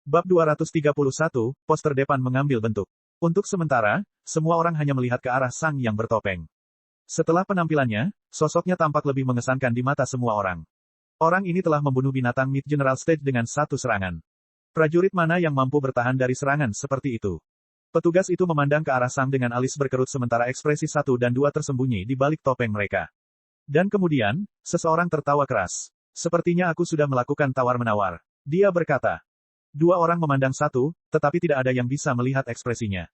Bab 231, poster depan mengambil bentuk. Untuk sementara, semua orang hanya melihat ke arah sang yang bertopeng. Setelah penampilannya, sosoknya tampak lebih mengesankan di mata semua orang. Orang ini telah membunuh binatang Mid General Stage dengan satu serangan. Prajurit mana yang mampu bertahan dari serangan seperti itu? Petugas itu memandang ke arah sang dengan alis berkerut sementara ekspresi 1 dan 2 tersembunyi di balik topeng mereka. Dan kemudian, seseorang tertawa keras. Sepertinya aku sudah melakukan tawar-menawar. Dia berkata. Dua orang memandang satu, tetapi tidak ada yang bisa melihat ekspresinya.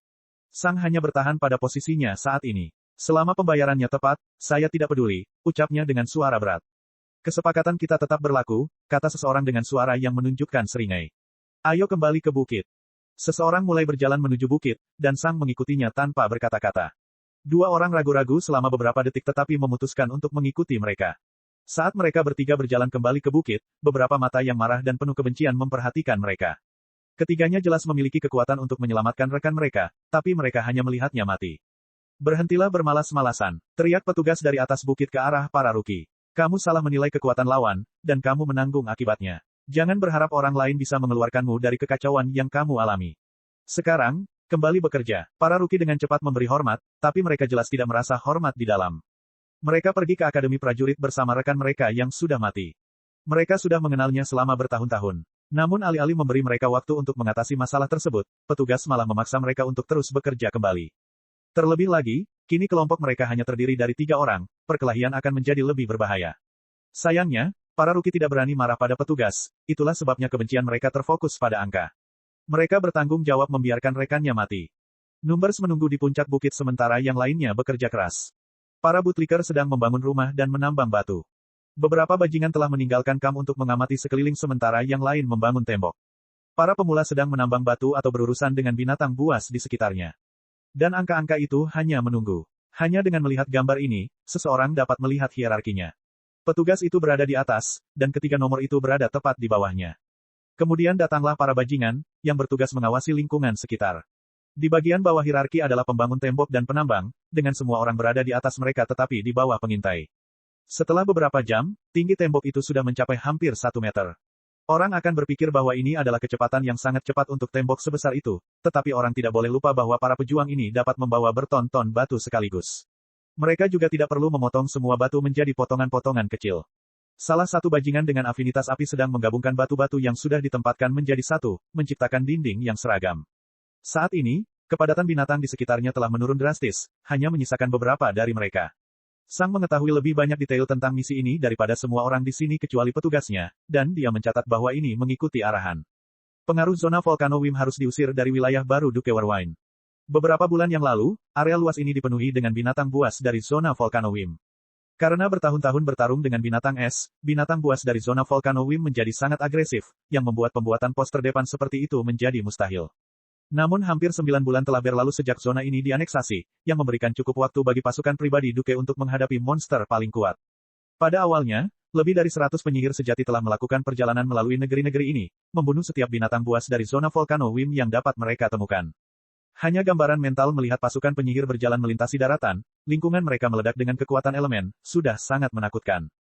Sang hanya bertahan pada posisinya saat ini. Selama pembayarannya tepat, saya tidak peduli, ucapnya dengan suara berat. Kesepakatan kita tetap berlaku, kata seseorang dengan suara yang menunjukkan seringai. Ayo kembali ke bukit. Seseorang mulai berjalan menuju bukit, dan Sang mengikutinya tanpa berkata-kata. Dua orang ragu-ragu selama beberapa detik tetapi memutuskan untuk mengikuti mereka. Saat mereka bertiga berjalan kembali ke bukit, beberapa mata yang marah dan penuh kebencian memperhatikan mereka. Ketiganya jelas memiliki kekuatan untuk menyelamatkan rekan mereka, tapi mereka hanya melihatnya mati. Berhentilah bermalas-malasan, teriak petugas dari atas bukit ke arah para ruki. Kamu salah menilai kekuatan lawan, dan kamu menanggung akibatnya. Jangan berharap orang lain bisa mengeluarkanmu dari kekacauan yang kamu alami. Sekarang, kembali bekerja. Para ruki dengan cepat memberi hormat, tapi mereka jelas tidak merasa hormat di dalam. Mereka pergi ke Akademi Prajurit bersama rekan mereka yang sudah mati. Mereka sudah mengenalnya selama bertahun-tahun. Namun alih-alih memberi mereka waktu untuk mengatasi masalah tersebut, petugas malah memaksa mereka untuk terus bekerja kembali. Terlebih lagi, kini kelompok mereka hanya terdiri dari 3 orang, perkelahian akan menjadi lebih berbahaya. Sayangnya, para ruki tidak berani marah pada petugas, itulah sebabnya kebencian mereka terfokus pada angka. Mereka bertanggung jawab membiarkan rekannya mati. Numbers menunggu di puncak bukit sementara yang lainnya bekerja keras. Para bootlicker sedang membangun rumah dan menambang batu. Beberapa bajingan telah meninggalkan kamp untuk mengamati sekeliling sementara yang lain membangun tembok. Para pemula sedang menambang batu atau berurusan dengan binatang buas di sekitarnya. Dan angka-angka itu hanya menunggu. Hanya dengan melihat gambar ini, seseorang dapat melihat hierarkinya. Petugas itu berada di atas, dan ketiga nomor itu berada tepat di bawahnya. Kemudian datanglah para bajingan, yang bertugas mengawasi lingkungan sekitar. Di bagian bawah hierarki adalah pembangun tembok dan penambang, dengan semua orang berada di atas mereka tetapi di bawah pengintai. Setelah beberapa jam, tinggi tembok itu sudah mencapai hampir 1 meter. Orang akan berpikir bahwa ini adalah kecepatan yang sangat cepat untuk tembok sebesar itu, tetapi orang tidak boleh lupa bahwa para pejuang ini dapat membawa berton-ton batu sekaligus. Mereka juga tidak perlu memotong semua batu menjadi potongan-potongan kecil. Salah satu bajingan dengan afinitas api sedang menggabungkan batu-batu yang sudah ditempatkan menjadi satu, menciptakan dinding yang seragam. Saat ini, kepadatan binatang di sekitarnya telah menurun drastis, hanya menyisakan beberapa dari mereka. Sang mengetahui lebih banyak detail tentang misi ini daripada semua orang di sini kecuali petugasnya, dan dia mencatat bahwa ini mengikuti arahan. Pengaruh zona Volcano Wim harus diusir dari wilayah baru Duke Warwine. Beberapa bulan yang lalu, area luas ini dipenuhi dengan binatang buas dari zona Volcano Wim. Karena bertahun-tahun bertarung dengan binatang es, binatang buas dari zona Volcano Wim menjadi sangat agresif, yang membuat pembuatan poster depan seperti itu menjadi mustahil. Namun hampir 9 bulan telah berlalu sejak zona ini dianeksasi, yang memberikan cukup waktu bagi pasukan pribadi Duke untuk menghadapi monster paling kuat. Pada awalnya, lebih dari 100 penyihir sejati telah melakukan perjalanan melalui negeri-negeri ini, membunuh setiap binatang buas dari zona Volcano Wim yang dapat mereka temukan. Hanya gambaran mental melihat pasukan penyihir berjalan melintasi daratan, lingkungan mereka meledak dengan kekuatan elemen, sudah sangat menakutkan.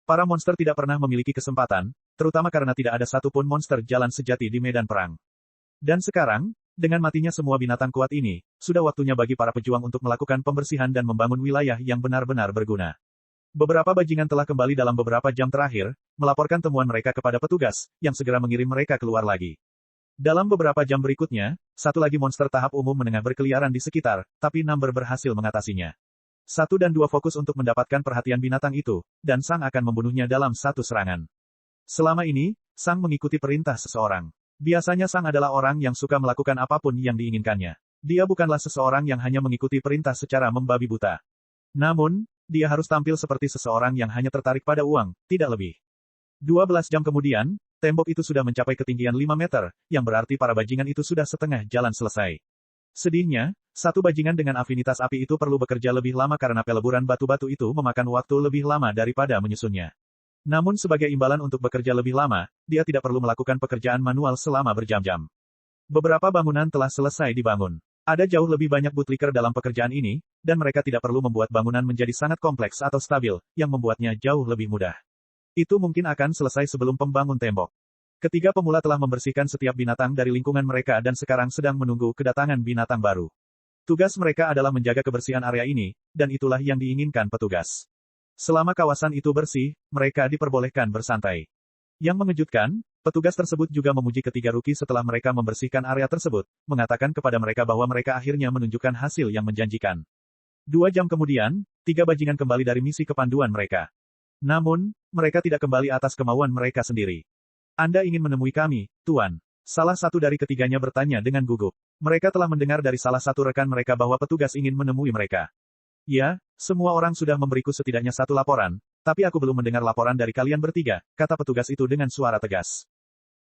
Para monster tidak pernah memiliki kesempatan, terutama karena tidak ada satupun monster jalan sejati di medan perang. Dan sekarang, dengan matinya semua binatang kuat ini, sudah waktunya bagi para pejuang untuk melakukan pembersihan dan membangun wilayah yang benar-benar berguna. Beberapa bajingan telah kembali dalam beberapa jam terakhir, melaporkan temuan mereka kepada petugas, yang segera mengirim mereka keluar lagi. Dalam beberapa jam berikutnya, satu lagi monster tahap umum menengah berkeliaran di sekitar, tapi Number berhasil mengatasinya. 1 dan 2 fokus untuk mendapatkan perhatian binatang itu, dan Sang akan membunuhnya dalam satu serangan. Selama ini, Sang mengikuti perintah seseorang. Biasanya Sang adalah orang yang suka melakukan apapun yang diinginkannya. Dia bukanlah seseorang yang hanya mengikuti perintah secara membabi buta. Namun, dia harus tampil seperti seseorang yang hanya tertarik pada uang, tidak lebih. 12 jam kemudian, tembok itu sudah mencapai ketinggian 5 meter, yang berarti para bajingan itu sudah setengah jalan selesai. Sedihnya, satu bajingan dengan afinitas api itu perlu bekerja lebih lama karena peleburan batu-batu itu memakan waktu lebih lama daripada menyusunnya. Namun sebagai imbalan untuk bekerja lebih lama, dia tidak perlu melakukan pekerjaan manual selama berjam-jam. Beberapa bangunan telah selesai dibangun. Ada jauh lebih banyak bootlicker dalam pekerjaan ini, dan mereka tidak perlu membuat bangunan menjadi sangat kompleks atau stabil, yang membuatnya jauh lebih mudah. Itu mungkin akan selesai sebelum pembangun tembok. Ketiga pemula telah membersihkan setiap binatang dari lingkungan mereka dan sekarang sedang menunggu kedatangan binatang baru. Tugas mereka adalah menjaga kebersihan area ini, dan itulah yang diinginkan petugas. Selama kawasan itu bersih, mereka diperbolehkan bersantai. Yang mengejutkan, petugas tersebut juga memuji ketiga rookie setelah mereka membersihkan area tersebut, mengatakan kepada mereka bahwa mereka akhirnya menunjukkan hasil yang menjanjikan. 2 jam kemudian, 3 bajingan kembali dari misi kepanduan mereka. Namun, mereka tidak kembali atas kemauan mereka sendiri. Anda ingin menemui kami, Tuan. Salah satu dari ketiganya bertanya dengan gugup. Mereka telah mendengar dari salah satu rekan mereka bahwa petugas ingin menemui mereka. Ya, semua orang sudah memberiku setidaknya 1 laporan, tapi aku belum mendengar laporan dari kalian bertiga, kata petugas itu dengan suara tegas.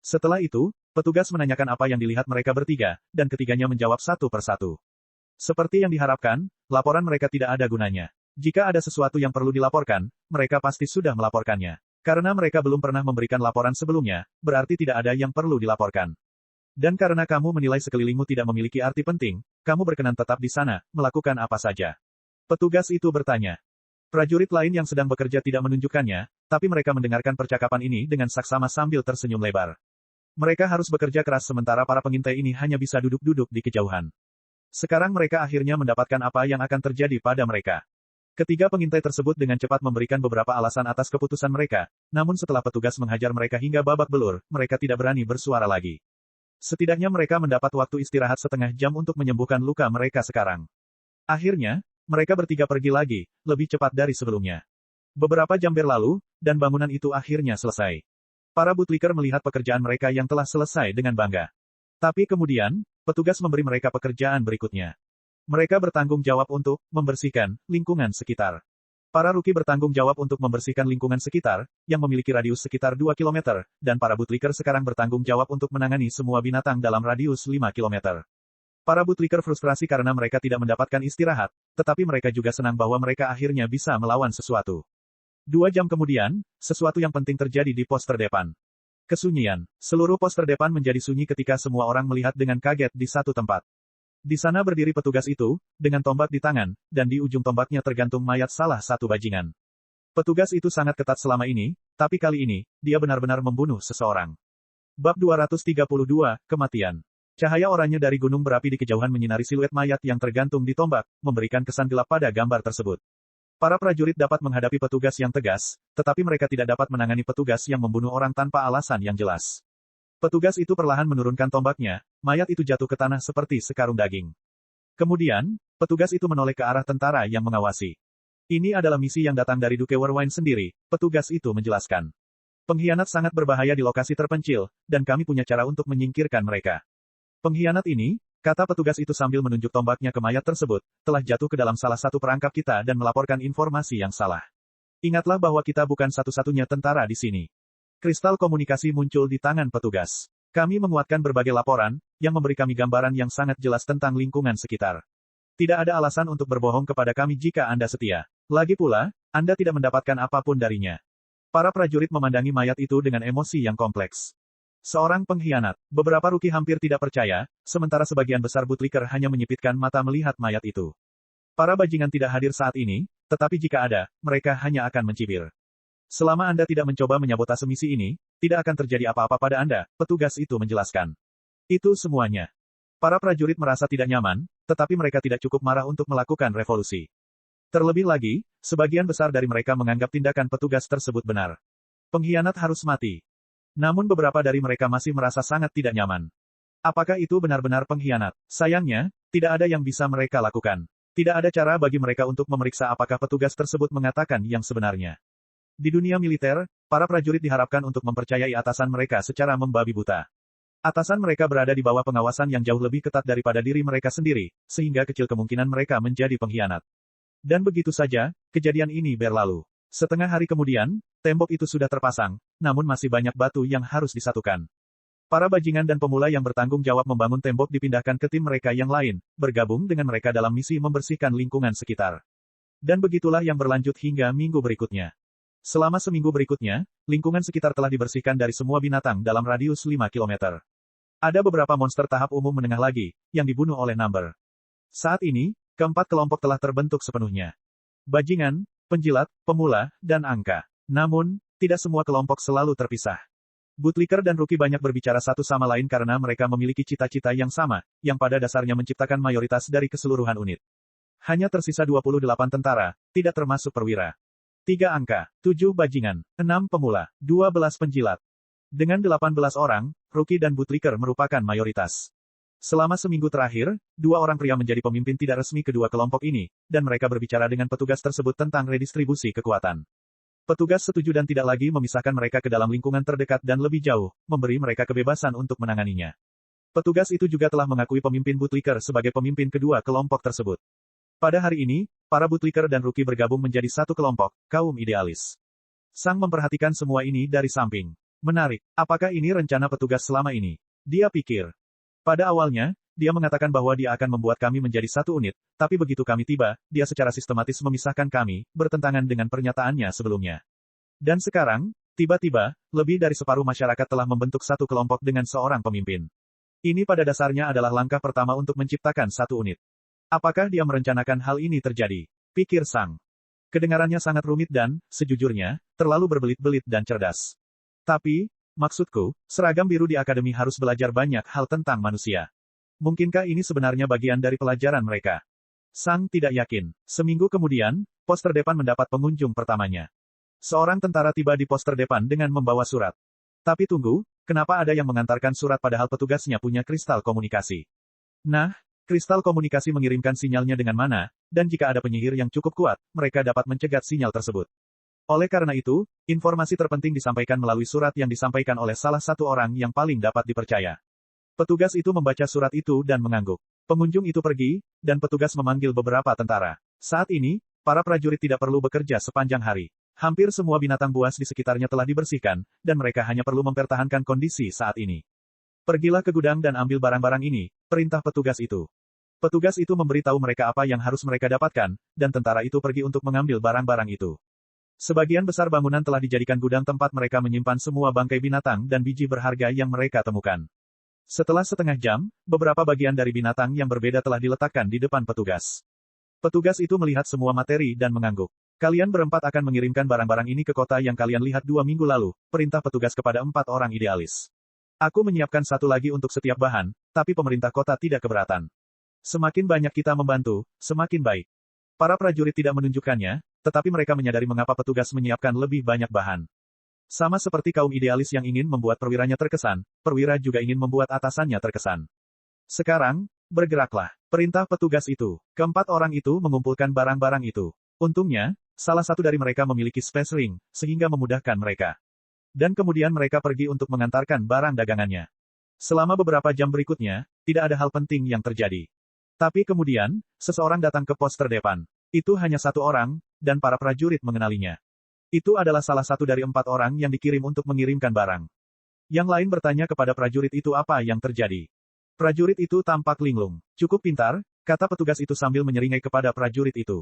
Setelah itu, petugas menanyakan apa yang dilihat mereka bertiga, dan ketiganya menjawab satu persatu. Seperti yang diharapkan, laporan mereka tidak ada gunanya. Jika ada sesuatu yang perlu dilaporkan, mereka pasti sudah melaporkannya. Karena mereka belum pernah memberikan laporan sebelumnya, berarti tidak ada yang perlu dilaporkan. Dan karena kamu menilai sekelilingmu tidak memiliki arti penting, kamu berkenan tetap di sana, melakukan apa saja. Petugas itu bertanya. Prajurit lain yang sedang bekerja tidak menunjukkannya, tapi mereka mendengarkan percakapan ini dengan saksama sambil tersenyum lebar. Mereka harus bekerja keras sementara para pengintai ini hanya bisa duduk-duduk di kejauhan. Sekarang mereka akhirnya mendapatkan apa yang akan terjadi pada mereka. Ketiga pengintai tersebut dengan cepat memberikan beberapa alasan atas keputusan mereka, namun setelah petugas menghajar mereka hingga babak belur, mereka tidak berani bersuara lagi. Setidaknya mereka mendapat waktu istirahat setengah jam untuk menyembuhkan luka mereka sekarang. Akhirnya, mereka bertiga pergi lagi, lebih cepat dari sebelumnya. Beberapa jam berlalu, dan bangunan itu akhirnya selesai. Para bootlicker melihat pekerjaan mereka yang telah selesai dengan bangga. Tapi kemudian, petugas memberi mereka pekerjaan berikutnya. Mereka bertanggung jawab untuk membersihkan lingkungan sekitar. Para rookie bertanggung jawab untuk membersihkan lingkungan sekitar, yang memiliki radius sekitar 2 km, dan para bootlicker sekarang bertanggung jawab untuk menangani semua binatang dalam radius 5 km. Para bootlicker frustrasi karena mereka tidak mendapatkan istirahat, tetapi mereka juga senang bahwa mereka akhirnya bisa melawan sesuatu. 2 jam kemudian, sesuatu yang penting terjadi di pos terdepan. Kesunyian. Seluruh pos terdepan menjadi sunyi ketika semua orang melihat dengan kaget di satu tempat. Di sana berdiri petugas itu, dengan tombak di tangan, dan di ujung tombaknya tergantung mayat salah satu bajingan. Petugas itu sangat ketat selama ini, tapi kali ini, dia benar-benar membunuh seseorang. Bab 232, Kematian. Cahaya oranye dari gunung berapi di kejauhan menyinari siluet mayat yang tergantung di tombak, memberikan kesan gelap pada gambar tersebut. Para prajurit dapat menghadapi petugas yang tegas, tetapi mereka tidak dapat menangani petugas yang membunuh orang tanpa alasan yang jelas. Petugas itu perlahan menurunkan tombaknya, mayat itu jatuh ke tanah seperti sekarung daging. Kemudian, petugas itu menoleh ke arah tentara yang mengawasi. Ini adalah misi yang datang dari Duke Warwine sendiri, petugas itu menjelaskan. Pengkhianat sangat berbahaya di lokasi terpencil, dan kami punya cara untuk menyingkirkan mereka. Pengkhianat ini, kata petugas itu sambil menunjuk tombaknya ke mayat tersebut, telah jatuh ke dalam salah satu perangkap kita dan melaporkan informasi yang salah. Ingatlah bahwa kita bukan satu-satunya tentara di sini. Kristal komunikasi muncul di tangan petugas. Kami menguatkan berbagai laporan, yang memberi kami gambaran yang sangat jelas tentang lingkungan sekitar. Tidak ada alasan untuk berbohong kepada kami jika Anda setia. Lagi pula, Anda tidak mendapatkan apapun darinya. Para prajurit memandangi mayat itu dengan emosi yang kompleks. Seorang pengkhianat. Beberapa rookie hampir tidak percaya, sementara sebagian besar bootlicker hanya menyipitkan mata melihat mayat itu. Para bajingan tidak hadir saat ini, tetapi jika ada, mereka hanya akan mencibir. Selama Anda tidak mencoba menyabotase misi ini, tidak akan terjadi apa-apa pada Anda, petugas itu menjelaskan. Itu semuanya. Para prajurit merasa tidak nyaman, tetapi mereka tidak cukup marah untuk melakukan revolusi. Terlebih lagi, sebagian besar dari mereka menganggap tindakan petugas tersebut benar. Pengkhianat harus mati. Namun beberapa dari mereka masih merasa sangat tidak nyaman. Apakah itu benar-benar pengkhianat? Sayangnya, tidak ada yang bisa mereka lakukan. Tidak ada cara bagi mereka untuk memeriksa apakah petugas tersebut mengatakan yang sebenarnya. Di dunia militer, para prajurit diharapkan untuk mempercayai atasan mereka secara membabi buta. Atasan mereka berada di bawah pengawasan yang jauh lebih ketat daripada diri mereka sendiri, sehingga kecil kemungkinan mereka menjadi pengkhianat. Dan begitu saja, kejadian ini berlalu. Setengah hari kemudian, tembok itu sudah terpasang, namun masih banyak batu yang harus disatukan. Para bajingan dan pemula yang bertanggung jawab membangun tembok dipindahkan ke tim mereka yang lain, bergabung dengan mereka dalam misi membersihkan lingkungan sekitar. Dan begitulah yang berlanjut hingga minggu berikutnya. Selama seminggu berikutnya, lingkungan sekitar telah dibersihkan dari semua binatang dalam radius 5 km. Ada beberapa monster tahap umum menengah lagi, yang dibunuh oleh Number. Saat ini, keempat kelompok telah terbentuk sepenuhnya. Bajingan, penjilat, pemula, dan angka. Namun, tidak semua kelompok selalu terpisah. Bootlicker dan Rookie banyak berbicara satu sama lain karena mereka memiliki cita-cita yang sama, yang pada dasarnya menciptakan mayoritas dari keseluruhan unit. Hanya tersisa 28 tentara, tidak termasuk perwira. 3 angka, 7 bajingan, 6 pemula, 12 penjilat. Dengan 18 orang, Rookie dan Bootlicker merupakan mayoritas. Selama seminggu terakhir, 2 orang pria menjadi pemimpin tidak resmi kedua kelompok ini, dan mereka berbicara dengan petugas tersebut tentang redistribusi kekuatan. Petugas setuju dan tidak lagi memisahkan mereka ke dalam lingkungan terdekat dan lebih jauh, memberi mereka kebebasan untuk menanganinya. Petugas itu juga telah mengakui pemimpin Bootlicker sebagai pemimpin kedua kelompok tersebut. Pada hari ini, para Bootlicker dan Rookie bergabung menjadi satu kelompok, kaum idealis. Sang memperhatikan semua ini dari samping. Menarik, apakah ini rencana petugas selama ini? Dia pikir. Pada awalnya, dia mengatakan bahwa dia akan membuat kami menjadi satu unit, tapi begitu kami tiba, dia secara sistematis memisahkan kami, bertentangan dengan pernyataannya sebelumnya. Dan sekarang, tiba-tiba, lebih dari separuh masyarakat telah membentuk satu kelompok dengan seorang pemimpin. Ini pada dasarnya adalah langkah pertama untuk menciptakan satu unit. Apakah dia merencanakan hal ini terjadi? Pikir Sang. Kedengarannya sangat rumit dan, sejujurnya, terlalu berbelit-belit dan cerdas. Tapi, maksudku, seragam biru di akademi harus belajar banyak hal tentang manusia. Mungkinkah ini sebenarnya bagian dari pelajaran mereka? Sang tidak yakin. Seminggu kemudian, poster depan mendapat pengunjung pertamanya. Seorang tentara tiba di poster depan dengan membawa surat. Tapi tunggu, kenapa ada yang mengantarkan surat padahal petugasnya punya kristal komunikasi? Nah, kristal komunikasi mengirimkan sinyalnya dengan mana, dan jika ada penyihir yang cukup kuat, mereka dapat mencegat sinyal tersebut. Oleh karena itu, informasi terpenting disampaikan melalui surat yang disampaikan oleh salah satu orang yang paling dapat dipercaya. Petugas itu membaca surat itu dan mengangguk. Pengunjung itu pergi, dan petugas memanggil beberapa tentara. Saat ini, para prajurit tidak perlu bekerja sepanjang hari. Hampir semua binatang buas di sekitarnya telah dibersihkan, dan mereka hanya perlu mempertahankan kondisi saat ini. Pergilah ke gudang dan ambil barang-barang ini, perintah petugas itu. Petugas itu memberitahu mereka apa yang harus mereka dapatkan, dan tentara itu pergi untuk mengambil barang-barang itu. Sebagian besar bangunan telah dijadikan gudang tempat mereka menyimpan semua bangkai binatang dan biji berharga yang mereka temukan. Setelah setengah jam, beberapa bagian dari binatang yang berbeda telah diletakkan di depan petugas. Petugas itu melihat semua materi dan mengangguk. Kalian berempat akan mengirimkan barang-barang ini ke kota yang kalian lihat 2 minggu lalu, perintah petugas kepada 4 orang idealis. Aku menyiapkan satu lagi untuk setiap bahan, tapi pemerintah kota tidak keberatan. Semakin banyak kita membantu, semakin baik. Para prajurit tidak menunjukkannya, tetapi mereka menyadari mengapa petugas menyiapkan lebih banyak bahan. Sama seperti kaum idealis yang ingin membuat perwiranya terkesan, perwira juga ingin membuat atasannya terkesan. Sekarang, bergeraklah. Perintah petugas itu. Keempat orang itu mengumpulkan barang-barang itu. Untungnya, salah satu dari mereka memiliki space ring, sehingga memudahkan mereka. Dan kemudian mereka pergi untuk mengantarkan barang dagangannya. Selama beberapa jam berikutnya, tidak ada hal penting yang terjadi. Tapi kemudian, seseorang datang ke poster depan. Itu hanya satu orang, dan para prajurit mengenalinya. Itu adalah salah satu dari 4 orang yang dikirim untuk mengirimkan barang. Yang lain bertanya kepada prajurit itu apa yang terjadi. Prajurit itu tampak linglung. Cukup pintar, kata petugas itu sambil menyeringai kepada prajurit itu.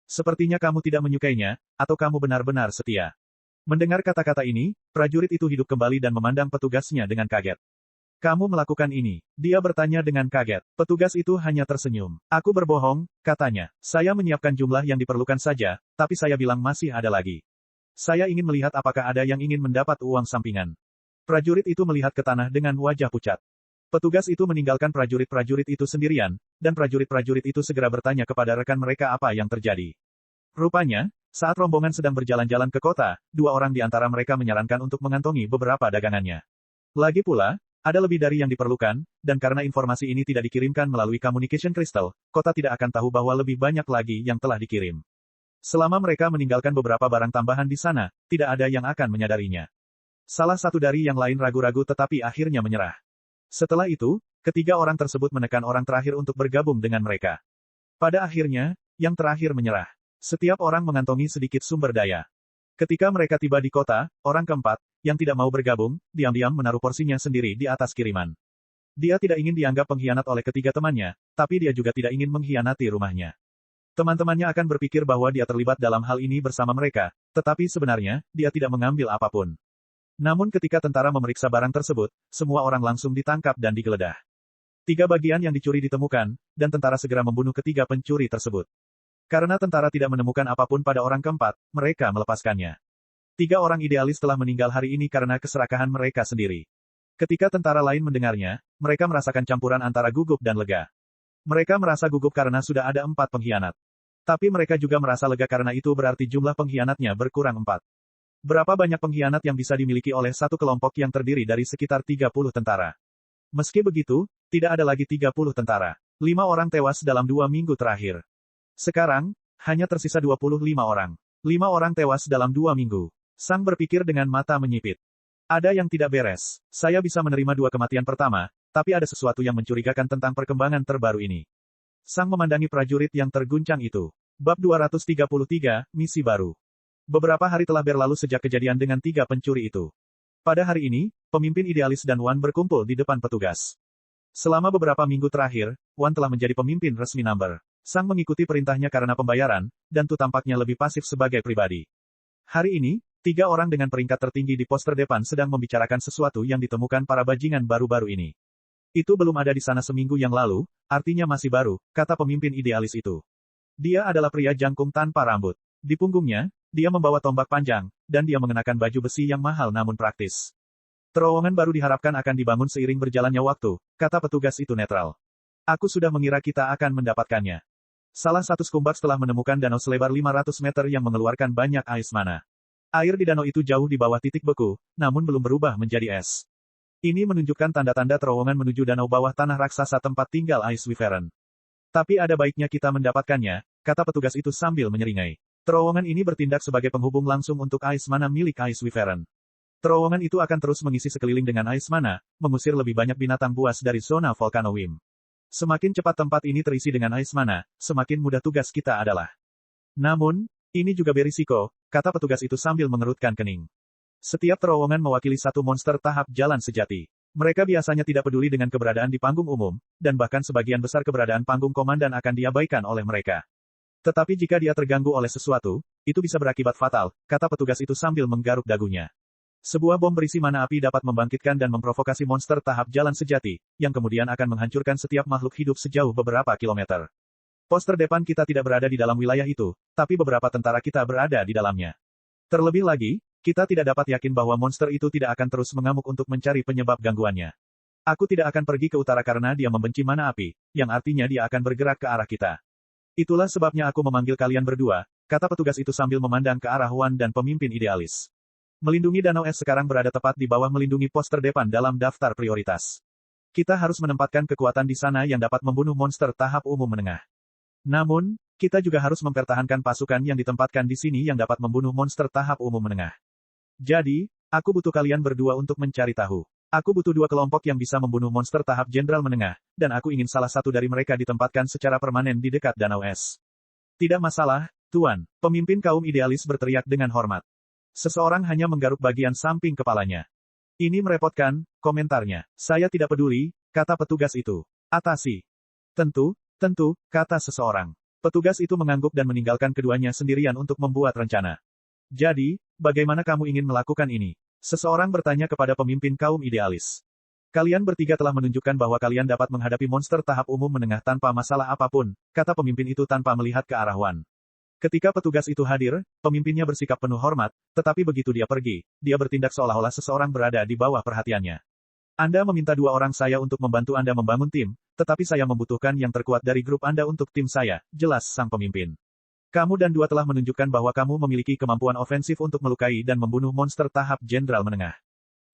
Sepertinya kamu tidak menyukainya, atau kamu benar-benar setia. Mendengar kata-kata ini, prajurit itu hidup kembali dan memandang petugasnya dengan kaget. Kamu melakukan ini? Dia bertanya dengan kaget. Petugas itu hanya tersenyum. Aku berbohong, katanya. Saya menyiapkan jumlah yang diperlukan saja, tapi saya bilang masih ada lagi. Saya ingin melihat apakah ada yang ingin mendapat uang sampingan. Prajurit itu melihat ke tanah dengan wajah pucat. Petugas itu meninggalkan prajurit-prajurit itu sendirian, dan prajurit-prajurit itu segera bertanya kepada rekan mereka apa yang terjadi. Rupanya, saat rombongan sedang berjalan-jalan ke kota, 2 orang di antara mereka menyarankan untuk mengantongi beberapa dagangannya. Lagi pula, ada lebih dari yang diperlukan, dan karena informasi ini tidak dikirimkan melalui communication crystal, kota tidak akan tahu bahwa lebih banyak lagi yang telah dikirim. Selama mereka meninggalkan beberapa barang tambahan di sana, tidak ada yang akan menyadarinya. Salah satu dari yang lain ragu-ragu tetapi akhirnya menyerah. Setelah itu, ketiga orang tersebut menekan orang terakhir untuk bergabung dengan mereka. Pada akhirnya, yang terakhir menyerah. Setiap orang mengantongi sedikit sumber daya. Ketika mereka tiba di kota, orang keempat, yang tidak mau bergabung, diam-diam menaruh porsinya sendiri di atas kiriman. Dia tidak ingin dianggap pengkhianat oleh ketiga temannya, tapi dia juga tidak ingin mengkhianati rumahnya. Teman-temannya akan berpikir bahwa dia terlibat dalam hal ini bersama mereka, tetapi sebenarnya, dia tidak mengambil apapun. Namun ketika tentara memeriksa barang tersebut, semua orang langsung ditangkap dan digeledah. 3 bagian yang dicuri ditemukan, dan tentara segera membunuh ketiga pencuri tersebut. Karena tentara tidak menemukan apapun pada orang keempat, mereka melepaskannya. 3 orang idealis telah meninggal hari ini karena keserakahan mereka sendiri. Ketika tentara lain mendengarnya, mereka merasakan campuran antara gugup dan lega. Mereka merasa gugup karena sudah ada 4 pengkhianat. Tapi mereka juga merasa lega karena itu berarti jumlah pengkhianatnya berkurang 4. Berapa banyak pengkhianat yang bisa dimiliki oleh satu kelompok yang terdiri dari sekitar 30 tentara? Meski begitu, tidak ada lagi 30 tentara. 5 orang tewas dalam 2 minggu terakhir. Sekarang, hanya tersisa 25 orang. 5 orang tewas dalam 2 minggu. Sang berpikir dengan mata menyipit. Ada yang tidak beres. Saya bisa menerima 2 kematian pertama, tapi ada sesuatu yang mencurigakan tentang perkembangan terbaru ini. Sang memandangi prajurit yang terguncang itu. Bab 233, Misi Baru. Beberapa hari telah berlalu sejak kejadian dengan 3 pencuri itu. Pada hari ini, pemimpin idealis dan Wan berkumpul di depan petugas. Selama beberapa minggu terakhir, Wan telah menjadi pemimpin resmi Number. Sang mengikuti perintahnya karena pembayaran, dan Tu tampaknya lebih pasif sebagai pribadi. Hari ini, 3 orang dengan peringkat tertinggi di pos terdepan sedang membicarakan sesuatu yang ditemukan para bajingan baru-baru ini. Itu belum ada di sana seminggu yang lalu, artinya masih baru, kata pemimpin idealis itu. Dia adalah pria jangkung tanpa rambut. Di punggungnya, dia membawa tombak panjang, dan dia mengenakan baju besi yang mahal namun praktis. Terowongan baru diharapkan akan dibangun seiring berjalannya waktu, kata petugas itu netral. Aku sudah mengira kita akan mendapatkannya. Salah satu skumbak telah menemukan danau selebar 500 meter yang mengeluarkan banyak ais mana. Air di danau itu jauh di bawah titik beku, namun belum berubah menjadi es. Ini menunjukkan tanda-tanda terowongan menuju danau bawah tanah raksasa tempat tinggal Ice Wyvern. Tapi ada baiknya kita mendapatkannya, kata petugas itu sambil menyeringai. Terowongan ini bertindak sebagai penghubung langsung untuk Ice Mana milik Ice Wyvern. Terowongan itu akan terus mengisi sekeliling dengan Ice Mana, mengusir lebih banyak binatang buas dari zona Volcano Wim. Semakin cepat tempat ini terisi dengan Ice Mana, semakin mudah tugas kita adalah. Namun, ini juga berisiko, kata petugas itu sambil mengerutkan kening. Setiap terowongan mewakili satu monster tahap jalan sejati. Mereka biasanya tidak peduli dengan keberadaan di panggung umum, dan bahkan sebagian besar keberadaan panggung komandan akan diabaikan oleh mereka. Tetapi jika dia terganggu oleh sesuatu, itu bisa berakibat fatal, kata petugas itu sambil menggaruk dagunya. Sebuah bom berisi mana api dapat membangkitkan dan memprovokasi monster tahap jalan sejati, yang kemudian akan menghancurkan setiap makhluk hidup sejauh beberapa kilometer. Pos terdepan kita tidak berada di dalam wilayah itu, tapi beberapa tentara kita berada di dalamnya. Terlebih lagi, kita tidak dapat yakin bahwa monster itu tidak akan terus mengamuk untuk mencari penyebab gangguannya. Aku tidak akan pergi ke utara karena dia membenci mana api, yang artinya dia akan bergerak ke arah kita. Itulah sebabnya aku memanggil kalian berdua, kata petugas itu sambil memandang ke arah Wan dan pemimpin idealis. Melindungi danau es sekarang berada tepat di bawah melindungi pos terdepan dalam daftar prioritas. Kita harus menempatkan kekuatan di sana yang dapat membunuh monster tahap umum menengah. Namun, kita juga harus mempertahankan pasukan yang ditempatkan di sini yang dapat membunuh monster tahap umum menengah. Jadi, aku butuh kalian berdua untuk mencari tahu. Aku butuh 2 kelompok yang bisa membunuh monster tahap jenderal menengah, dan aku ingin salah satu dari mereka ditempatkan secara permanen di dekat danau es. Tidak masalah, Tuan. Pemimpin kaum idealis berteriak dengan hormat. Seseorang hanya menggaruk bagian samping kepalanya. Ini merepotkan, komentarnya. Saya tidak peduli, kata petugas itu. Atasi. Tentu, kata seseorang. Petugas itu mengangguk dan meninggalkan keduanya sendirian untuk membuat rencana. Jadi, bagaimana kamu ingin melakukan ini? Seseorang bertanya kepada pemimpin kaum idealis. Kalian bertiga telah menunjukkan bahwa kalian dapat menghadapi monster tahap umum menengah tanpa masalah apapun, kata pemimpin itu tanpa melihat ke arah Wan. Ketika petugas itu hadir, pemimpinnya bersikap penuh hormat, tetapi begitu dia pergi, dia bertindak seolah-olah seseorang berada di bawah perhatiannya. Anda meminta 2 orang saya untuk membantu Anda membangun tim, tetapi saya membutuhkan yang terkuat dari grup Anda untuk tim saya, jelas sang pemimpin. Kamu dan 2 telah menunjukkan bahwa kamu memiliki kemampuan ofensif untuk melukai dan membunuh monster tahap jenderal menengah.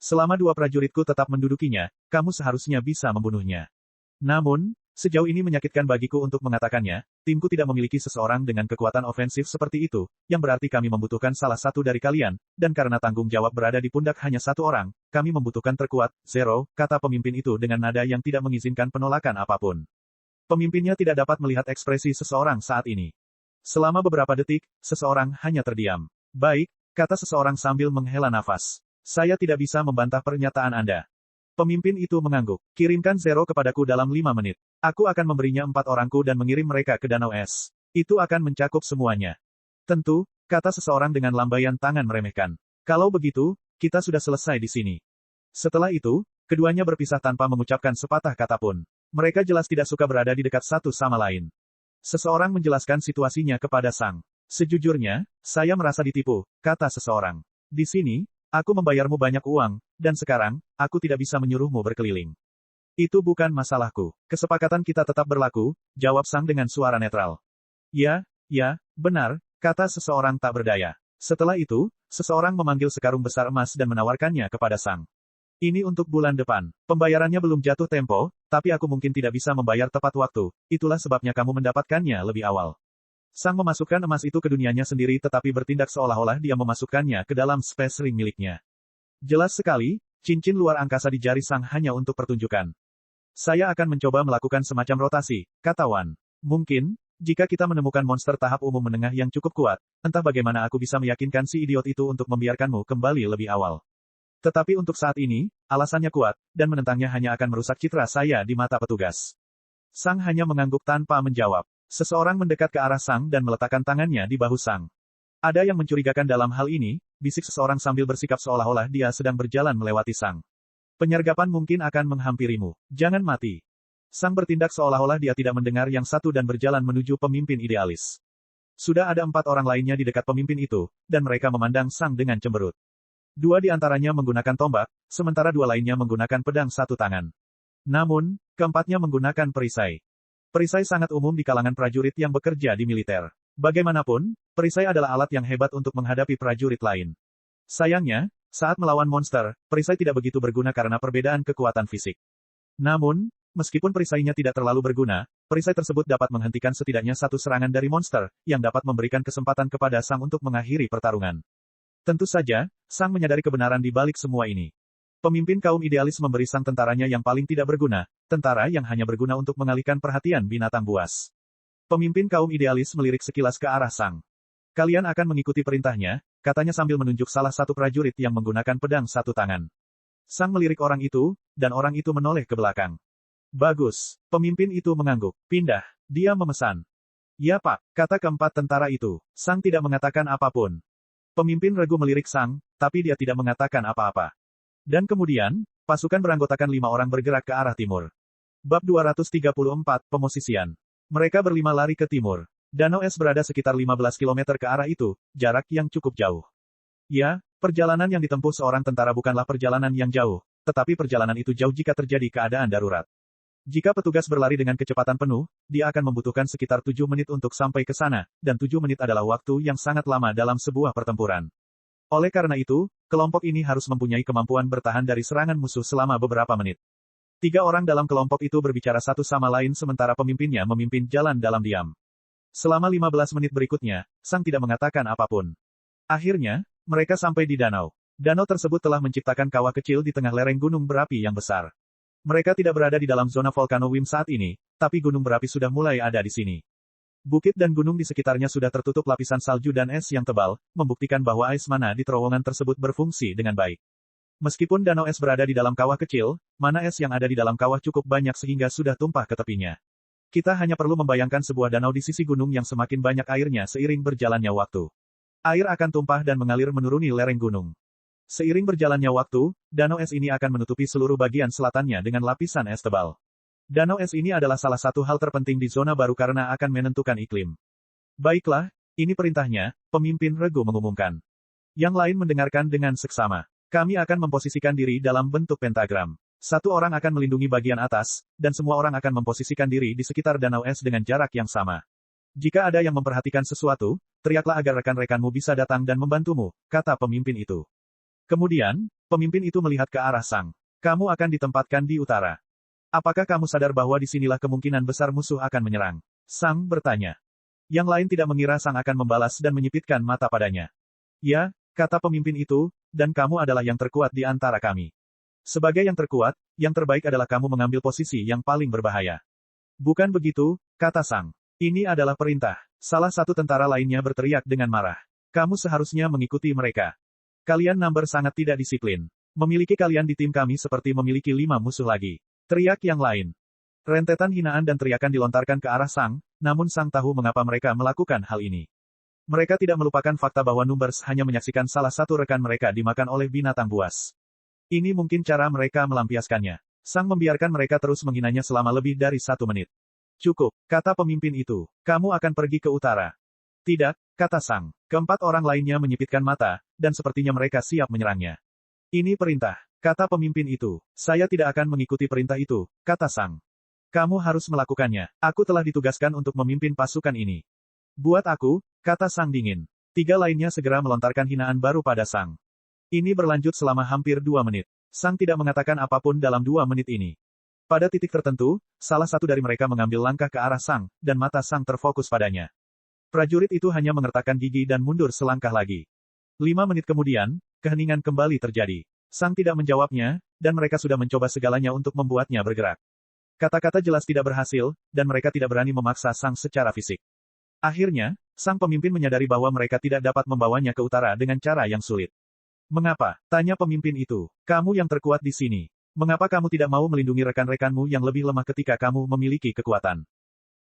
Selama 2 prajuritku tetap mendudukinya, kamu seharusnya bisa membunuhnya. Namun, sejauh ini menyakitkan bagiku untuk mengatakannya, timku tidak memiliki seseorang dengan kekuatan ofensif seperti itu, yang berarti kami membutuhkan salah satu dari kalian, dan karena tanggung jawab berada di pundak hanya 1 orang, kami membutuhkan terkuat, Zero, kata pemimpin itu dengan nada yang tidak mengizinkan penolakan apapun. Pemimpinnya tidak dapat melihat ekspresi seseorang saat ini. Selama beberapa detik, seseorang hanya terdiam. Baik, kata seseorang sambil menghela nafas. Saya tidak bisa membantah pernyataan Anda. Pemimpin itu mengangguk. Kirimkan Zero kepadaku dalam 5 menit. Aku akan memberinya 4 orangku dan mengirim mereka ke danau es. Itu akan mencakup semuanya. Tentu, kata seseorang dengan lambaian tangan meremehkan. Kalau begitu, kita sudah selesai di sini. Setelah itu, keduanya berpisah tanpa mengucapkan sepatah kata pun. Mereka jelas tidak suka berada di dekat satu sama lain. Seseorang menjelaskan situasinya kepada Sang. Sejujurnya, saya merasa ditipu, kata seseorang. Di sini, aku membayarmu banyak uang, dan sekarang, aku tidak bisa menyuruhmu berkeliling. Itu bukan masalahku. Kesepakatan kita tetap berlaku, jawab Sang dengan suara netral. Ya, benar, kata seseorang tak berdaya. Setelah itu, seseorang memanggil sekarung besar emas dan menawarkannya kepada Sang. Ini untuk bulan depan. Pembayarannya belum jatuh tempo, tapi aku mungkin tidak bisa membayar tepat waktu, itulah sebabnya kamu mendapatkannya lebih awal. Sang memasukkan emas itu ke dunianya sendiri tetapi bertindak seolah-olah dia memasukkannya ke dalam space ring miliknya. Jelas sekali, cincin luar angkasa di jari Sang hanya untuk pertunjukan. Saya akan mencoba melakukan semacam rotasi, kata Wan. Mungkin, jika kita menemukan monster tahap umum menengah yang cukup kuat, entah bagaimana aku bisa meyakinkan si idiot itu untuk membiarkanmu kembali lebih awal. Tetapi untuk saat ini, alasannya kuat, dan menentangnya hanya akan merusak citra saya di mata petugas. Sang hanya mengangguk tanpa menjawab. Seseorang mendekat ke arah Sang dan meletakkan tangannya di bahu Sang. Ada yang mencurigakan dalam hal ini, bisik seseorang sambil bersikap seolah-olah dia sedang berjalan melewati Sang. Penyergapan mungkin akan menghampirimu. Jangan mati. Sang bertindak seolah-olah dia tidak mendengar yang satu dan berjalan menuju pemimpin idealis. Sudah ada 4 orang lainnya di dekat pemimpin itu, dan mereka memandang Sang dengan cemberut. 2 di antaranya menggunakan tombak, sementara 2 lainnya menggunakan pedang satu tangan. Namun, keempatnya menggunakan perisai. Perisai sangat umum di kalangan prajurit yang bekerja di militer. Bagaimanapun, perisai adalah alat yang hebat untuk menghadapi prajurit lain. Sayangnya, saat melawan monster, perisai tidak begitu berguna karena perbedaan kekuatan fisik. Namun, meskipun perisainya tidak terlalu berguna, perisai tersebut dapat menghentikan setidaknya satu serangan dari monster, yang dapat memberikan kesempatan kepada Sang untuk mengakhiri pertarungan. Tentu saja, Sang menyadari kebenaran di balik semua ini. Pemimpin kaum idealis memberi Sang tentaranya yang paling tidak berguna, tentara yang hanya berguna untuk mengalihkan perhatian binatang buas. Pemimpin kaum idealis melirik sekilas ke arah Sang. Kalian akan mengikuti perintahnya, katanya sambil menunjuk salah satu prajurit yang menggunakan pedang satu tangan. Sang melirik orang itu, dan orang itu menoleh ke belakang. Bagus, pemimpin itu mengangguk. Pindah, dia memesan. Ya Pak, kata keempat tentara itu. Sang tidak mengatakan apapun. Pemimpin regu melirik Sang, tapi dia tidak mengatakan apa-apa. Dan kemudian, pasukan beranggotakan 5 orang bergerak ke arah timur. Bab 234, Pemosisian. Mereka berlima lari ke timur. Danau es berada sekitar 15 km ke arah itu, jarak yang cukup jauh. Ya, perjalanan yang ditempuh seorang tentara bukanlah perjalanan yang jauh, tetapi perjalanan itu jauh jika terjadi keadaan darurat. Jika petugas berlari dengan kecepatan penuh, dia akan membutuhkan sekitar 7 menit untuk sampai ke sana, dan 7 menit adalah waktu yang sangat lama dalam sebuah pertempuran. Oleh karena itu, kelompok ini harus mempunyai kemampuan bertahan dari serangan musuh selama beberapa menit. 3 orang dalam kelompok itu berbicara satu sama lain sementara pemimpinnya memimpin jalan dalam diam. Selama 15 menit berikutnya, Sang tidak mengatakan apapun. Akhirnya, mereka sampai di danau. Danau tersebut telah menciptakan kawah kecil di tengah lereng gunung berapi yang besar. Mereka tidak berada di dalam zona volcano Wim saat ini, tapi gunung berapi sudah mulai ada di sini. Bukit dan gunung di sekitarnya sudah tertutup lapisan salju dan es yang tebal, membuktikan bahwa ais mana di terowongan tersebut berfungsi dengan baik. Meskipun danau es berada di dalam kawah kecil, mana es yang ada di dalam kawah cukup banyak sehingga sudah tumpah ke tepinya. Kita hanya perlu membayangkan sebuah danau di sisi gunung yang semakin banyak airnya seiring berjalannya waktu. Air akan tumpah dan mengalir menuruni lereng gunung. Seiring berjalannya waktu, danau es ini akan menutupi seluruh bagian selatannya dengan lapisan es tebal. Danau es ini adalah salah satu hal terpenting di zona baru karena akan menentukan iklim. Baiklah, ini perintahnya, pemimpin regu mengumumkan. Yang lain mendengarkan dengan seksama. Kami akan memposisikan diri dalam bentuk pentagram. 1 orang akan melindungi bagian atas, dan semua orang akan memposisikan diri di sekitar danau es dengan jarak yang sama. Jika ada yang memperhatikan sesuatu, teriaklah agar rekan-rekanmu bisa datang dan membantumu, kata pemimpin itu. Kemudian, pemimpin itu melihat ke arah Sang. Kamu akan ditempatkan di utara. Apakah kamu sadar bahwa disinilah kemungkinan besar musuh akan menyerang? Sang bertanya. Yang lain tidak mengira Sang akan membalas dan menyipitkan mata padanya. Ya, kata pemimpin itu, dan kamu adalah yang terkuat di antara kami. Sebagai yang terkuat, yang terbaik adalah kamu mengambil posisi yang paling berbahaya. Bukan begitu, kata Sang. Ini adalah perintah. Salah satu tentara lainnya berteriak dengan marah. Kamu seharusnya mengikuti mereka. Kalian number sangat tidak disiplin. Memiliki kalian di tim kami seperti memiliki 5 musuh lagi. Teriak yang lain. Rentetan hinaan dan teriakan dilontarkan ke arah Sang, namun Sang tahu mengapa mereka melakukan hal ini. Mereka tidak melupakan fakta bahwa Numbers hanya menyaksikan salah satu rekan mereka dimakan oleh binatang buas. Ini mungkin cara mereka melampiaskannya. Sang membiarkan mereka terus menghinanya selama lebih dari 1 menit. Cukup, kata pemimpin itu. Kamu akan pergi ke utara. Tidak, kata Sang. Keempat orang lainnya menyipitkan mata, dan sepertinya mereka siap menyerangnya. Ini perintah, kata pemimpin itu. Saya tidak akan mengikuti perintah itu, kata Sang. Kamu harus melakukannya. Aku telah ditugaskan untuk memimpin pasukan ini. Buat aku, kata Sang dingin. Tiga lainnya segera melontarkan hinaan baru pada Sang. Ini berlanjut selama hampir 2 menit. Sang tidak mengatakan apapun dalam 2 menit ini. Pada titik tertentu, salah satu dari mereka mengambil langkah ke arah Sang, dan mata Sang terfokus padanya. Prajurit itu hanya mengertakkan gigi dan mundur selangkah lagi. 5 menit kemudian, keheningan kembali terjadi. Sang tidak menjawabnya, dan mereka sudah mencoba segalanya untuk membuatnya bergerak. Kata-kata jelas tidak berhasil, dan mereka tidak berani memaksa Sang secara fisik. Akhirnya, sang pemimpin menyadari bahwa mereka tidak dapat membawanya ke utara dengan cara yang sulit. Mengapa? Tanya pemimpin itu. Kamu yang terkuat di sini. Mengapa kamu tidak mau melindungi rekan-rekanmu yang lebih lemah ketika kamu memiliki kekuatan?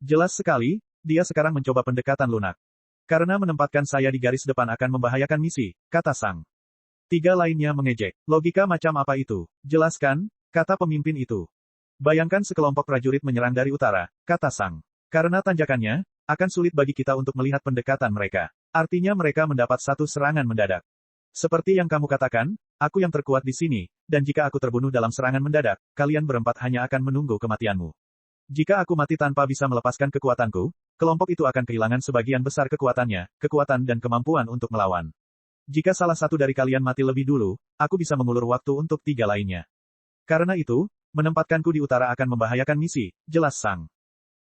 Jelas sekali, dia sekarang mencoba pendekatan lunak. Karena menempatkan saya di garis depan akan membahayakan misi, kata Sang. Tiga lainnya mengejek. Logika macam apa itu? Jelaskan, kata pemimpin itu. Bayangkan sekelompok prajurit menyerang dari utara, kata Sang. Karena tanjakannya, akan sulit bagi kita untuk melihat pendekatan mereka. Artinya mereka mendapat satu serangan mendadak. Seperti yang kamu katakan, aku yang terkuat di sini, dan jika aku terbunuh dalam serangan mendadak, kalian berempat hanya akan menunggu kematianmu. Jika aku mati tanpa bisa melepaskan kekuatanku, kelompok itu akan kehilangan sebagian besar kekuatannya, kekuatan dan kemampuan untuk melawan. Jika salah satu dari kalian mati lebih dulu, aku bisa mengulur waktu untuk 3 lainnya. Karena itu, menempatkanku di utara akan membahayakan misi, jelas Sang.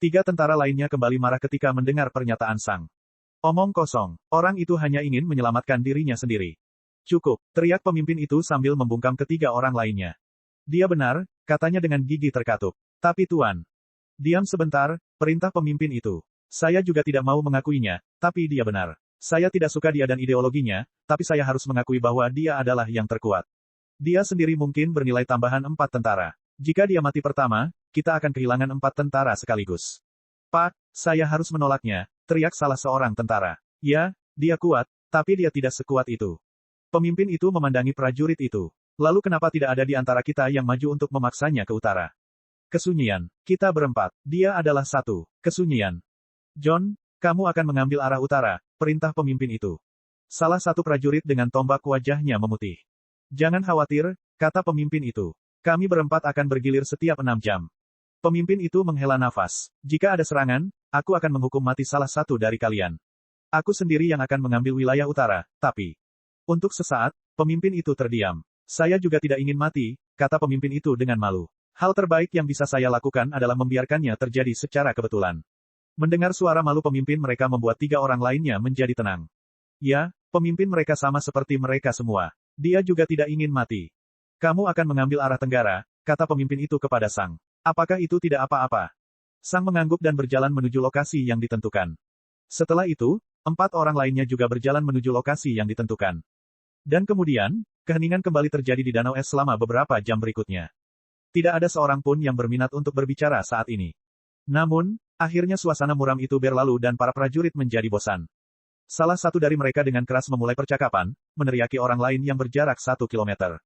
3 tentara lainnya kembali marah ketika mendengar pernyataan Sang. Omong kosong, orang itu hanya ingin menyelamatkan dirinya sendiri. Cukup, teriak pemimpin itu sambil membungkam ketiga orang lainnya. Dia benar, katanya dengan gigi terkatup. Tapi Tuan. Diam sebentar, perintah pemimpin itu. Saya juga tidak mau mengakuinya, tapi dia benar. Saya tidak suka dia dan ideologinya, tapi saya harus mengakui bahwa dia adalah yang terkuat. Dia sendiri mungkin bernilai tambahan 4 tentara. Jika dia mati pertama, kita akan kehilangan 4 tentara sekaligus. Pak, saya harus menolaknya, teriak salah seorang tentara. Ya, dia kuat, tapi dia tidak sekuat itu. Pemimpin itu memandangi prajurit itu. Lalu kenapa tidak ada di antara kita yang maju untuk memaksanya ke utara? Kesunyian. Kita berempat. Dia adalah satu. Kesunyian. John, kamu akan mengambil arah utara, perintah pemimpin itu. Salah satu prajurit dengan tombak wajahnya memutih. Jangan khawatir, kata pemimpin itu. Kami berempat akan bergilir setiap 6 jam. Pemimpin itu menghela nafas. Jika ada serangan, aku akan menghukum mati salah satu dari kalian. Aku sendiri yang akan mengambil wilayah utara, tapi... Untuk sesaat, pemimpin itu terdiam. Saya juga tidak ingin mati, kata pemimpin itu dengan malu. Hal terbaik yang bisa saya lakukan adalah membiarkannya terjadi secara kebetulan. Mendengar suara malu pemimpin mereka membuat 3 orang lainnya menjadi tenang. Ya, pemimpin mereka sama seperti mereka semua. Dia juga tidak ingin mati. Kamu akan mengambil arah tenggara, kata pemimpin itu kepada Sang. Apakah itu tidak apa-apa? Sang mengangguk dan berjalan menuju lokasi yang ditentukan. Setelah itu, 4 orang lainnya juga berjalan menuju lokasi yang ditentukan. Dan kemudian, keheningan kembali terjadi di danau es selama beberapa jam berikutnya. Tidak ada seorang pun yang berminat untuk berbicara saat ini. Namun, akhirnya suasana muram itu berlalu dan para prajurit menjadi bosan. Salah satu dari mereka dengan keras memulai percakapan, meneriaki orang lain yang berjarak 1 kilometer.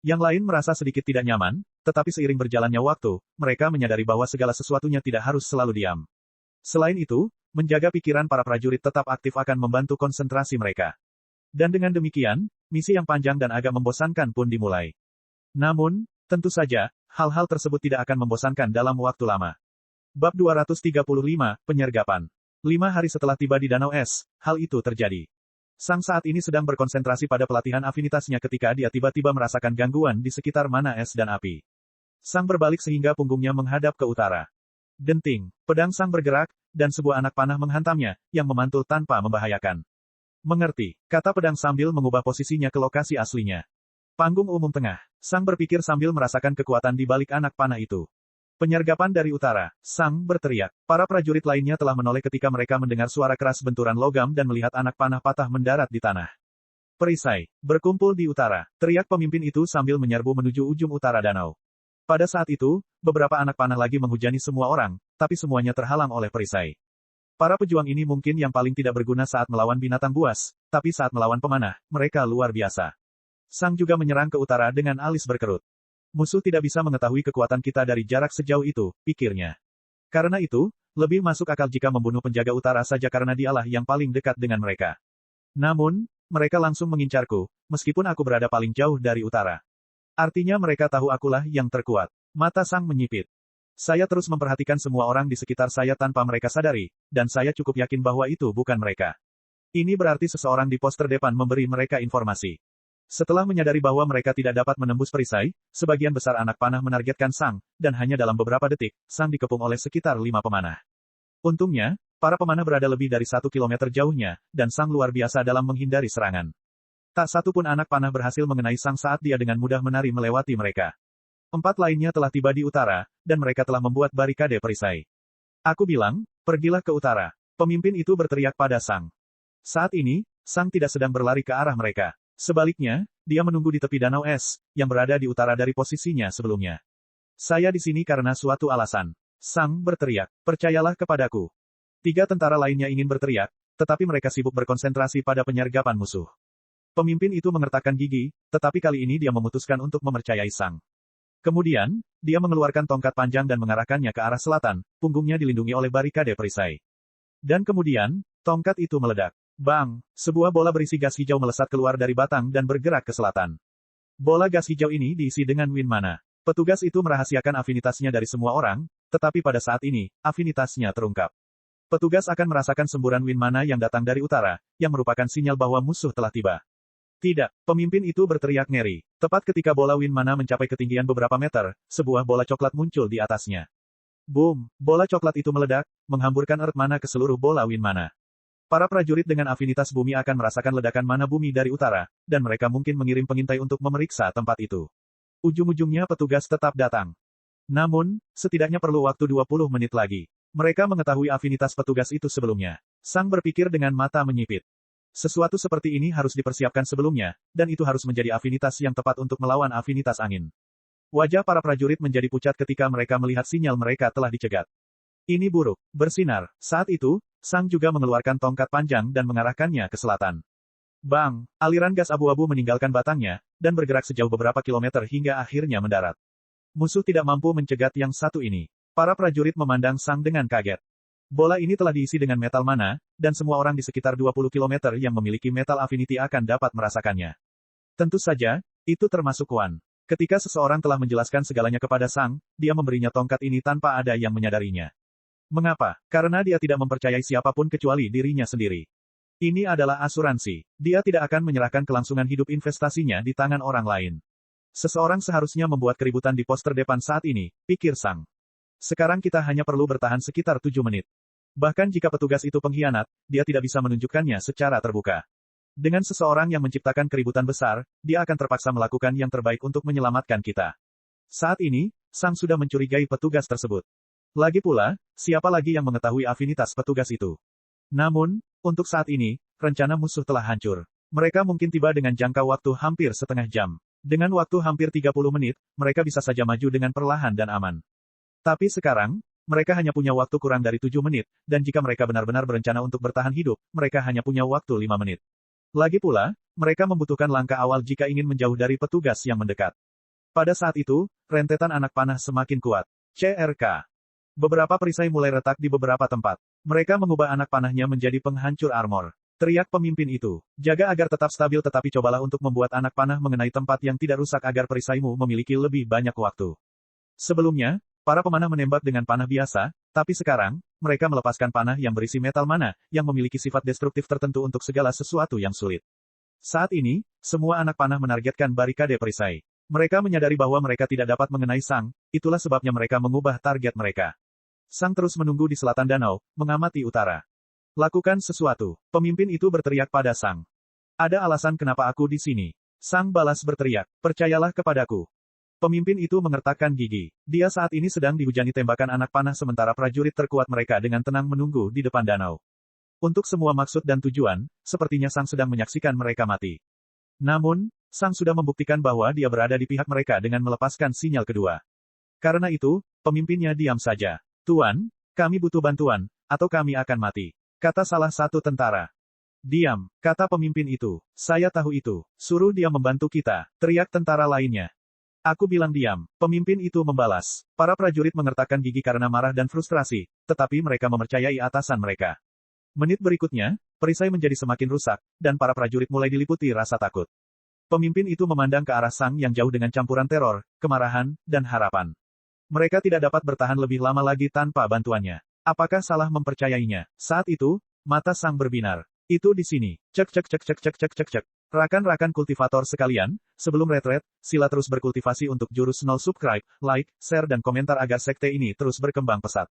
Yang lain merasa sedikit tidak nyaman, tetapi seiring berjalannya waktu, mereka menyadari bahwa segala sesuatunya tidak harus selalu diam. Selain itu, menjaga pikiran para prajurit tetap aktif akan membantu konsentrasi mereka. Dan dengan demikian, misi yang panjang dan agak membosankan pun dimulai. Namun, tentu saja, hal-hal tersebut tidak akan membosankan dalam waktu lama. Bab 235, Penyergapan. 5 hari setelah tiba di Danau Es, hal itu terjadi. Sang saat ini sedang berkonsentrasi pada pelatihan afinitasnya ketika dia tiba-tiba merasakan gangguan di sekitar mana es dan api. Sang berbalik sehingga punggungnya menghadap ke utara. Denting, pedang Sang bergerak, dan sebuah anak panah menghantamnya, yang memantul tanpa membahayakan. Mengerti, kata pedang sambil mengubah posisinya ke lokasi aslinya. Panggung umum tengah. Sang berpikir sambil merasakan kekuatan di balik anak panah itu. Penyergapan dari utara. Sang berteriak. Para prajurit lainnya telah menoleh ketika mereka mendengar suara keras benturan logam dan melihat anak panah patah mendarat di tanah. Perisai. Berkumpul di utara. Teriak pemimpin itu sambil menyerbu menuju ujung utara danau. Pada saat itu, beberapa anak panah lagi menghujani semua orang, tapi semuanya terhalang oleh perisai. Para pejuang ini mungkin yang paling tidak berguna saat melawan binatang buas, tapi saat melawan pemanah, mereka luar biasa. Sang juga menyerang ke utara dengan alis berkerut. Musuh tidak bisa mengetahui kekuatan kita dari jarak sejauh itu, pikirnya. Karena itu, Lebih masuk akal jika membunuh penjaga utara saja karena dialah yang paling dekat dengan mereka. Namun, mereka langsung mengincarku, meskipun aku berada paling jauh dari utara. Artinya mereka tahu akulah yang terkuat. Mata Sang menyipit. Saya terus memperhatikan semua orang di sekitar saya tanpa mereka sadari, dan saya cukup yakin bahwa itu bukan mereka. Ini berarti seseorang di pos terdepan memberi mereka informasi. Setelah menyadari bahwa mereka tidak dapat menembus perisai, sebagian besar anak panah menargetkan Sang, dan hanya dalam beberapa detik, Sang dikepung oleh sekitar 5 pemanah. Untungnya, para pemanah berada lebih dari 1 kilometer jauhnya, dan Sang luar biasa dalam menghindari serangan. Tak satu pun anak panah berhasil mengenai Sang saat dia dengan mudah menari melewati mereka. 4 lainnya telah tiba di utara, dan mereka telah membuat barikade perisai. Aku bilang, pergilah ke utara. Pemimpin itu berteriak pada Sang. Saat ini, Sang tidak sedang berlari ke arah mereka. Sebaliknya, dia menunggu di tepi danau es, yang berada di utara dari posisinya sebelumnya. Saya di sini karena suatu alasan. Sang berteriak, percayalah kepadaku. 3 tentara lainnya ingin berteriak, tetapi mereka sibuk berkonsentrasi pada penyergapan musuh. Pemimpin itu mengertakkan gigi, tetapi kali ini dia memutuskan untuk mempercayai Sang. Kemudian, dia mengeluarkan tongkat panjang dan mengarahkannya ke arah selatan, punggungnya dilindungi oleh barikade perisai. Dan kemudian, tongkat itu meledak. Bang! Sebuah bola berisi gas hijau melesat keluar dari batang dan bergerak ke selatan. Bola gas hijau ini diisi dengan wind mana. Petugas itu merahasiakan afinitasnya dari semua orang, tetapi pada saat ini, afinitasnya terungkap. Petugas akan merasakan semburan wind mana yang datang dari utara, yang merupakan sinyal bahwa musuh telah tiba. Tidak, pemimpin itu berteriak ngeri. Tepat ketika bola wind mana mencapai ketinggian beberapa meter, sebuah bola coklat muncul di atasnya. Boom! Bola coklat itu meledak, menghamburkan earth mana ke seluruh bola wind mana. Para prajurit dengan afinitas bumi akan merasakan ledakan mana bumi dari utara, dan mereka mungkin mengirim pengintai untuk memeriksa tempat itu. Ujung-ujungnya petugas tetap datang. Namun, setidaknya perlu waktu 20 menit lagi. Mereka mengetahui afinitas petugas itu sebelumnya. Sang berpikir dengan mata menyipit. Sesuatu seperti ini harus dipersiapkan sebelumnya, dan itu harus menjadi afinitas yang tepat untuk melawan afinitas angin. Wajah para prajurit menjadi pucat ketika mereka melihat sinyal mereka telah dicegat. Ini buruk, bersinar. Saat itu, Sang juga mengeluarkan tongkat panjang dan mengarahkannya ke selatan. Bang! Aliran gas abu-abu meninggalkan batangnya, dan bergerak sejauh beberapa kilometer hingga akhirnya mendarat. Musuh tidak mampu mencegat yang satu ini. Para prajurit memandang Sang dengan kaget. Bola ini telah diisi dengan metal mana, dan semua orang di sekitar 20 kilometer yang memiliki metal affinity akan dapat merasakannya. Tentu saja, itu termasuk Wan. Ketika seseorang telah menjelaskan segalanya kepada Sang, dia memberinya tongkat ini tanpa ada yang menyadarinya. Mengapa? Karena dia tidak mempercayai siapapun kecuali dirinya sendiri. Ini adalah asuransi. Dia tidak akan menyerahkan kelangsungan hidup investasinya di tangan orang lain. Seseorang seharusnya membuat keributan di pos terdepan saat ini, pikir Sang. Sekarang kita hanya perlu bertahan sekitar 7 menit. Bahkan jika petugas itu pengkhianat, dia tidak bisa menunjukkannya secara terbuka. Dengan seseorang yang menciptakan keributan besar, dia akan terpaksa melakukan yang terbaik untuk menyelamatkan kita. Saat ini, Sang sudah mencurigai petugas tersebut. Lagi pula, siapa lagi yang mengetahui afinitas petugas itu? Namun, untuk saat ini, rencana musuh telah hancur. Mereka mungkin tiba dengan jangka waktu hampir setengah jam. Dengan waktu hampir 30 menit, mereka bisa saja maju dengan perlahan dan aman. Tapi sekarang, mereka hanya punya waktu kurang dari 7 menit, dan jika mereka benar-benar berencana untuk bertahan hidup, mereka hanya punya waktu 5 menit. Lagi pula, mereka membutuhkan langkah awal jika ingin menjauh dari petugas yang mendekat. Pada saat itu, rentetan anak panah semakin kuat. CRK. Beberapa perisai mulai retak di beberapa tempat. Mereka mengubah anak panahnya menjadi penghancur armor. Teriak pemimpin itu. Jaga agar tetap stabil tetapi cobalah untuk membuat anak panah mengenai tempat yang tidak rusak agar perisaimu memiliki lebih banyak waktu. Sebelumnya, para pemanah menembak dengan panah biasa, tapi sekarang, mereka melepaskan panah yang berisi metal mana, yang memiliki sifat destruktif tertentu untuk segala sesuatu yang sulit. Saat ini, semua anak panah menargetkan barikade perisai. Mereka menyadari bahwa mereka tidak dapat mengenai Sang, itulah sebabnya mereka mengubah target mereka. Sang terus menunggu di selatan danau, mengamati utara. Lakukan sesuatu. Pemimpin itu berteriak pada Sang. Ada alasan kenapa aku di sini. Sang balas berteriak, percayalah kepadaku. Pemimpin itu mengertakkan gigi. Dia saat ini sedang dihujani tembakan anak panah sementara prajurit terkuat mereka dengan tenang menunggu di depan danau. Untuk semua maksud dan tujuan, sepertinya Sang sedang menyaksikan mereka mati. Namun, Sang sudah membuktikan bahwa dia berada di pihak mereka dengan melepaskan sinyal kedua. Karena itu, pemimpinnya diam saja. Tuan, kami butuh bantuan, atau kami akan mati. Kata salah satu tentara. Diam, kata pemimpin itu. Saya tahu itu. Suruh dia membantu kita, teriak tentara lainnya. Aku bilang diam. Pemimpin itu membalas. Para prajurit mengertakkan gigi karena marah dan frustrasi, tetapi mereka mempercayai atasan mereka. Menit berikutnya, perisai menjadi semakin rusak, dan para prajurit mulai diliputi rasa takut. Pemimpin itu memandang ke arah Sang yang jauh dengan campuran teror, kemarahan, dan harapan. Mereka tidak dapat bertahan lebih lama lagi tanpa bantuannya. Apakah salah mempercayainya? Saat itu, mata Sang berbinar. Itu di sini. Cek cek cek cek cek cek cek cek. Rakan-rakan kultivator sekalian, sebelum retret, sila terus berkultivasi untuk jurus 0 subscribe, like, share dan komentar agar sekte ini terus berkembang pesat.